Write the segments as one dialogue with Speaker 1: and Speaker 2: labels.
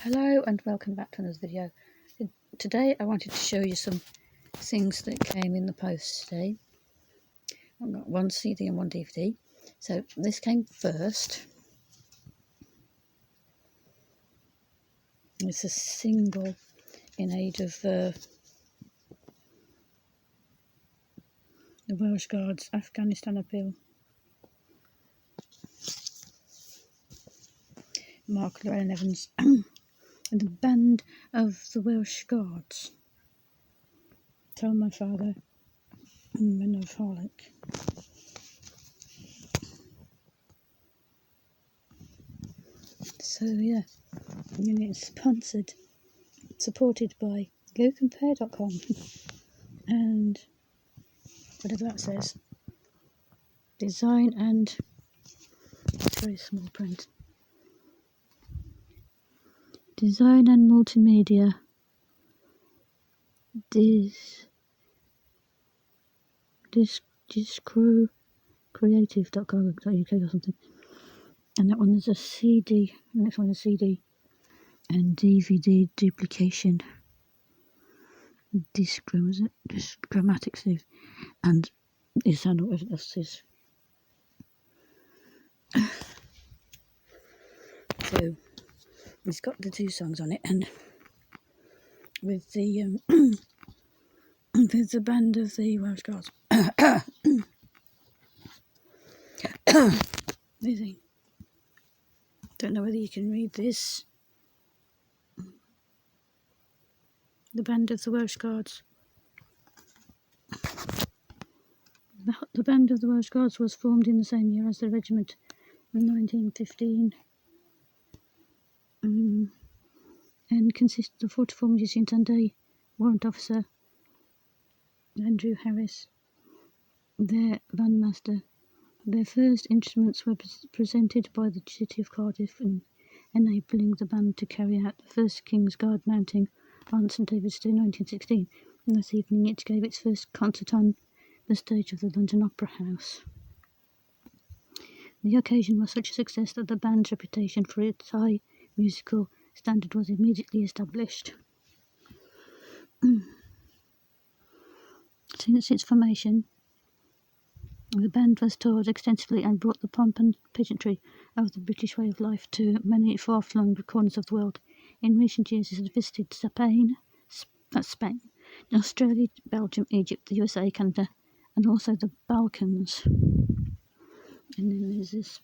Speaker 1: Hello and welcome back to another video. Today I wanted to show you some things that came in the post today. I've got one CD and one DVD. So this came first. It's a single in aid of the Welsh Guards Afghanistan Appeal. Mark Llewelyn Evans and the band of the Welsh Guards. Tell my father and men of Harlech. So yeah, and it's supported by GoCompare.com and whatever that says. Design and it's very small print. Design and multimedia. Creative.co.uk or something. And that one is a CD. The next one is CD and DVD duplication. Grammatic sleeve. And this and whatever else is. So it's got the two songs on it, and with the with the band of the Welsh Guards. Amazing. Don't know whether you can read this. The band of the Welsh Guards. The band of the Welsh Guards was formed in the same year as the regiment in 1915 and consisted of 44 musicians and a warrant officer, Andrew Harris, their bandmaster. Their first instruments were presented by the city of Cardiff, enabling the band to carry out the first King's Guard mounting on St David's Day in 1916. And that evening it gave its first concert on the stage of the London Opera House. The occasion was such a success that the band's reputation for its high musical standard was immediately established. Since its formation, the band was toured extensively and brought the pomp and pageantry of the British way of life to many far-flung corners of the world. In recent years it has visited Spain, Australia, Belgium, Egypt, the USA, Canada, and also the Balkans. And then there's this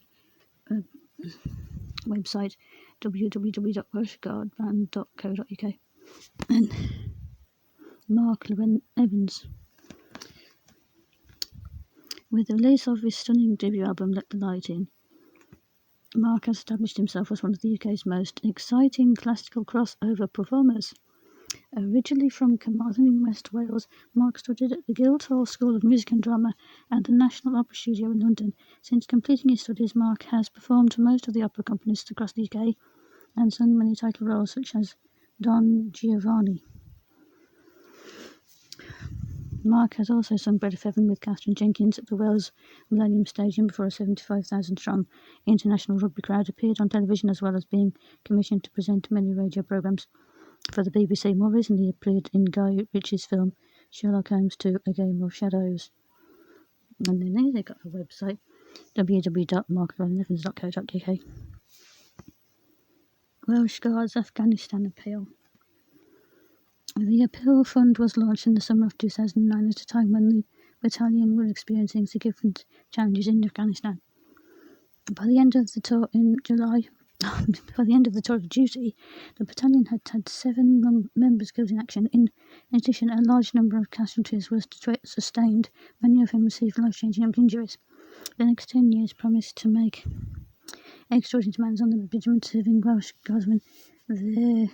Speaker 1: website, www.welshguardband.co.uk, and Mark Llewelyn Evans. With the release of his stunning debut album, Let the Light In, Mark has established himself as one of the UK's most exciting classical crossover performers. Originally from Carmarthen in West Wales, Mark studied at the Guildhall School of Music and Drama and the National Opera Studio in London. Since completing his studies, Mark has performed for most of the opera companies across the UK and sung many title roles such as Don Giovanni. Mark has also sung Bread of Heaven with Catherine Jenkins at the Wells Millennium Stadium before a 75,000-strong international rugby crowd, appeared on television as well as being commissioned to present many radio programmes for the BBC. More recently appeared in Guy Ritchie's film Sherlock Holmes 2: A Game of Shadows. And then they've got a website, www.marklllewelynevans.co.uk. Welsh Guards Afghanistan Appeal. The appeal fund was launched in the summer of 2009 at a time when the battalion were experiencing significant challenges in Afghanistan. By the end of the tour of duty, the battalion had 7 members killed in action. In addition, a large number of casualties were sustained, many of whom received life-changing injuries. The next 10 years promised to make extraordinary demands on the regiment serving Welsh Guardsmen, their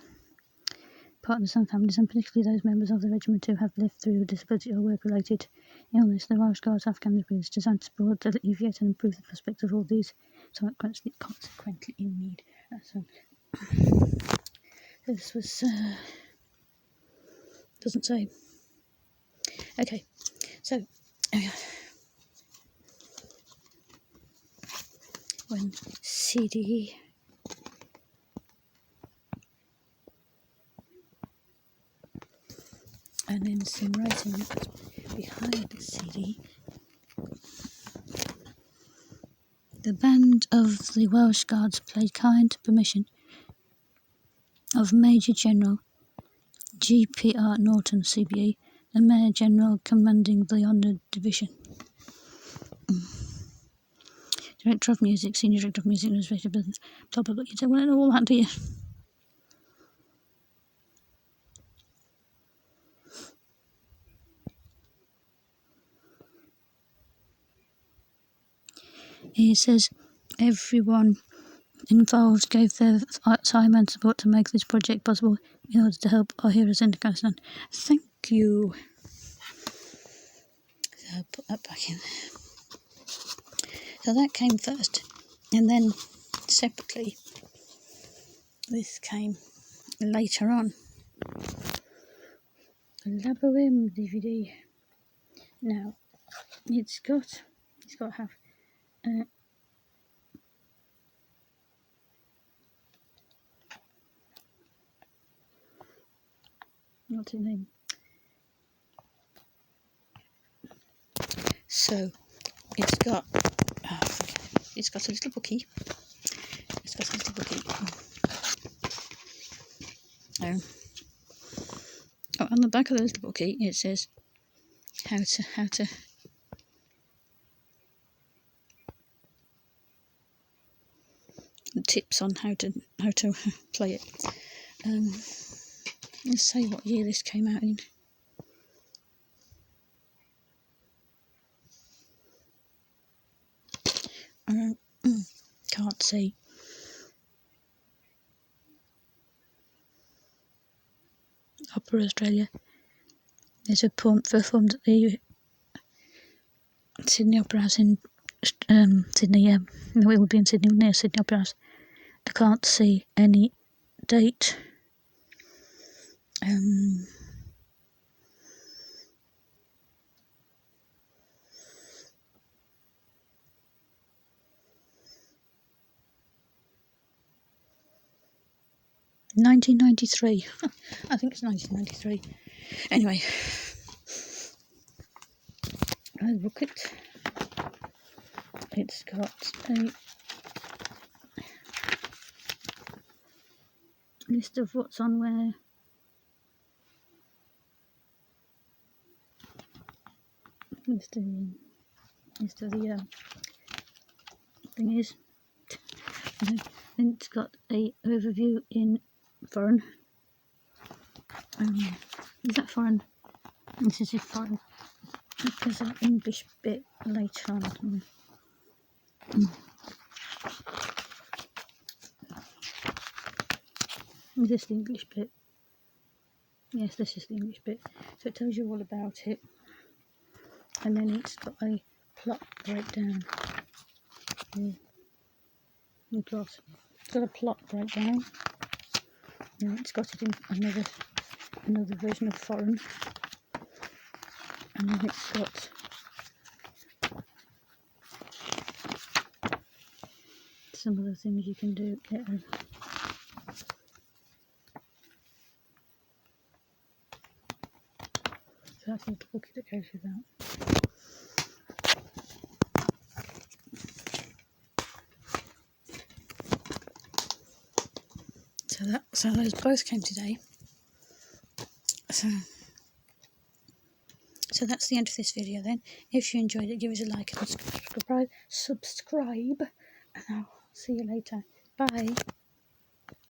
Speaker 1: partners and families, and particularly those members of the regiment who have lived through disability or work-related illness. The Welsh Guards Afghanistan Appeal is designed to support, alleviate and improve the prospects of all these consequently in need. So this was doesn't say. Okay, so when CD and then some writing behind the CD. The band of the Welsh Guards played kind permission of Major General G.P.R. Norton, CBE, the Major General commanding the Honoured Division. Director of Music, Senior Director of Music, Administrative Business, blah blah blah. You don't want to know all that, do you? He says everyone involved gave their time and support to make this project possible in order to help our heroes in Afghanistan. Thank you. So I'll put that back in there. So that came first, and then separately this came later on. La Boheme DVD. Now it's got to have what's his name? So it's got a little bookie. On the back of the little bookie it says how to tips on how to play it. Let's say what year this came out in. Can't see. Upper Australia. There's a performed at the Sydney Opera House in Sydney. It will be in Sydney, near Sydney Opera House. I can't see any date. 1993. I think it's 1993. Anyway, I look it. It's got a list of what's on where. List of the thing is. And then it's got a overview in foreign. Is that foreign? This is foreign. There's an English bit later on. Is this the English bit? Yes, this is the English bit. So it tells you all about it. And then it's got a plot breakdown. It's got a plot breakdown. Now it's got it in another version of foreign. And then it's got some other things you can do. So that's a little book that goes with that. So those both came today. So that's the end of this video then. If you enjoyed it, give us a like and subscribe, and I'll see you later. Bye.